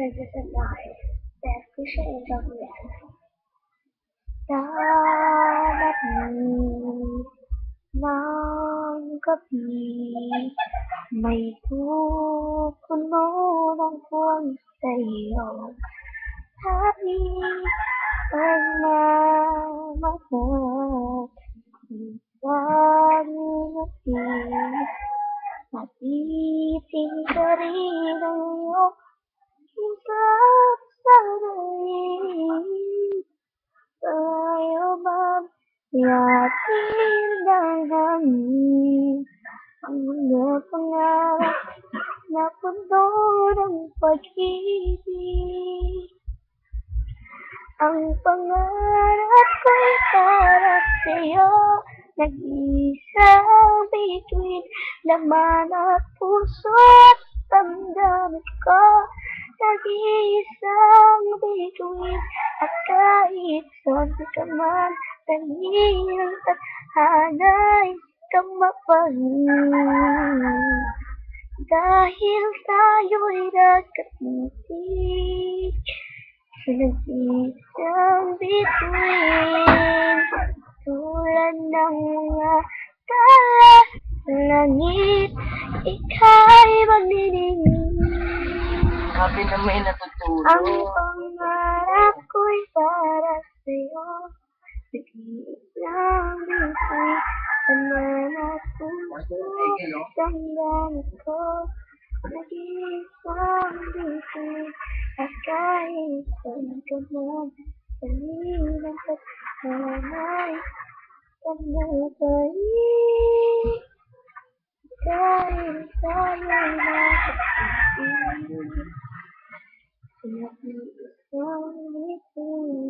Nagsasanay dahil ko siya inagawian. Darating ng gabi, may pupuno ng buwan sa'yo. Hari ang mamahal, isang ngiti, nabitin ka rin ang iyong isang sarili. Tayo bang yatin ng hangin, ang mga pangarap na puno ng pag-ibig. Ang pangarap ko'y para sa'yo, nag-iisang bituin, laman at puso't damdamin ko. Nag-iisang bituin, at kahit saan ka man, tanging tadhana'y kamapangin. Dahil tayo'y nagkaibig, sa nag-iisang bituin, tulad ng mga tala sa langit, ika'y magniningning. Sabi na may Ang natutulog. pangarap ko'y para sa'yo, nag-iisang bituin, laman at puso, damdamin ko. Nag-iisang bituin, at kahit saan ka man, tanging ang tadhana'y kamapangin. Dahil tayo'y nagkaibig, sa nag-iisang bituin.